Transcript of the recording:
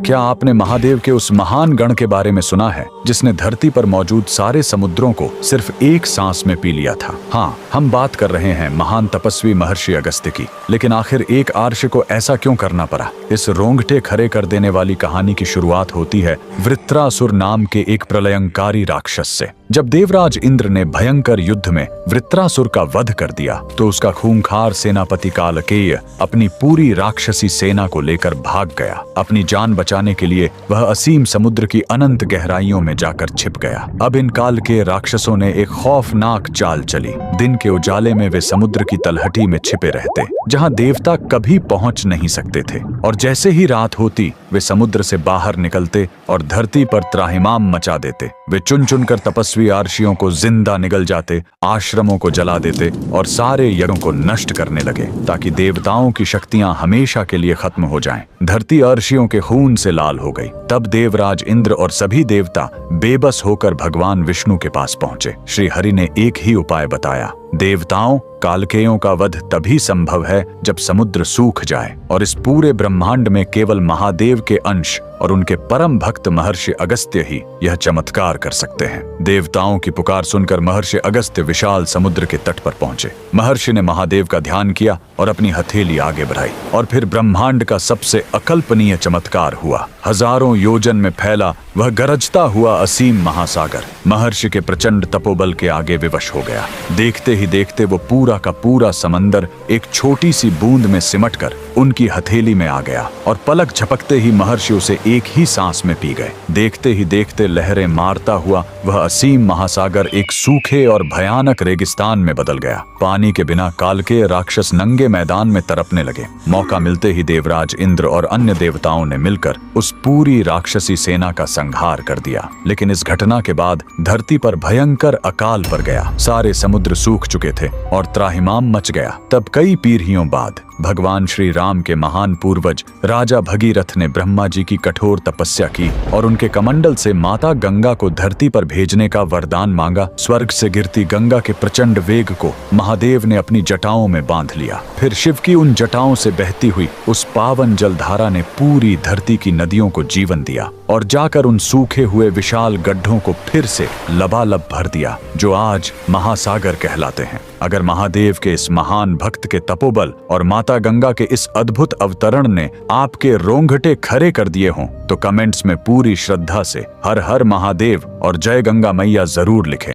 क्या आपने महादेव के उस महान गण के बारे में सुना है जिसने धरती पर मौजूद सारे समुद्रों को सिर्फ एक सांस में पी लिया था? हाँ, हम बात कर रहे हैं महान तपस्वी महर्षि अगस्त्य की। लेकिन आखिर एक आर्ष को ऐसा क्यों करना पड़ा? इस रोंगटे खड़े कर देने वाली कहानी की शुरुआत होती है वृत्रासुर नाम के एक प्रलयंकारी राक्षस से। जब देवराज इंद्र ने भयंकर युद्ध में वृत्रासुर का वध कर दिया तो उसका खूंखार सेनापति कालकेय अपनी पूरी राक्षसी सेना को लेकर भाग गया। अपनी जान बचाने के लिए वह असीम समुद्र की अनंत गहराइयों में जाकर छिप गया। अब इन काल के राक्षसों ने एक खौफनाक चाल चली। दिन के उजाले में वे समुद्र की तलहटी में छिपे रहते, जहां देवता कभी पहुंच नहीं सकते थे, और जैसे ही रात होती वे समुद्र से बाहर निकलते और धरती पर त्राहिमाम मचा देते। वे चुन चुन कर तपस्वी आर्षियों को जिंदा निगल जाते, आश्रमों को जला देते और सारे यज्ञों को नष्ट करने लगे ताकि देवताओं की शक्तियां हमेशा के लिए खत्म हो जाएं। धरती आर्षियों के खून से लाल हो गई। तब देवराज इंद्र और सभी देवता बेबस होकर भगवान विष्णु के पास पहुंचे। श्री हरि ने एक ही उपाय बताया। देवताओं, कालकेयों का वध तभी संभव है जब समुद्र सूख जाए, और इस पूरे ब्रह्मांड में केवल महादेव के अंश और उनके परम भक्त महर्षि अगस्त्य ही यह चमत्कार कर सकते हैं। देवताओं की पुकार सुनकर महर्षि अगस्त्य विशाल समुद्र के तट पर पहुंचे। महर्षि ने महादेव का ध्यान किया और अपनी हथेली आगे बढ़ाई, और फिर ब्रह्मांड का सबसे अकल्पनीय चमत्कार हुआ। हजारों योजन में फैला वह गरजता हुआ असीम महासागर महर्षि के प्रचंड तपोबल के आगे विवश हो गया। देखते ही देखते वो पूरा का पूरा समंदर एक छोटी सी बूंद में सिमटकर उनकी हथेली में आ गया, और पलक झपकते ही महर्षि उसे एक ही सांस में पी गए। देखते ही देखते लहरें मारता हुआ वह असीम महासागर एक सूखे और भयानक रेगिस्तान में बदल गया। पानी के बिना कालकेय राक्षस नंगे मैदान में तड़पने लगे। मौका मिलते ही देवराज इंद्र और अन्य देवताओं ने मिलकर उस पूरी राक्षसी सेना का संहार कर दिया। लेकिन इस घटना के बाद धरती पर भयंकर अकाल पड़ गया। सारे समुद्र सूख चुके थे और त्राहिमाम मच गया। तब कई पीढ़ियों बाद भगवान श्री राम के महान पूर्वज राजा भगीरथ ने ब्रह्मा जी की कठोर तपस्या की और उनके कमंडल से माता गंगा को धरती पर भेजने का वरदान मांगा। स्वर्ग से गिरती गंगा के प्रचंड वेग को महादेव ने अपनी जटाओं में बांध लिया। फिर शिव की उन जटाओं से बहती हुई उस पावन जलधारा ने पूरी धरती की नदियों को जीवन दिया और जाकर उन सूखे हुए विशाल गड्ढों को फिर से लबालब भर दिया, जो आज महासागर कहलाते हैं। अगर महादेव के इस महान भक्त के तपोबल और माता गंगा के इस अद्भुत अवतरण ने आपके रोंगटे खड़े कर दिए हों तो कमेंट्स में पूरी श्रद्धा से हर हर महादेव और जय गंगा मैया जरूर लिखें।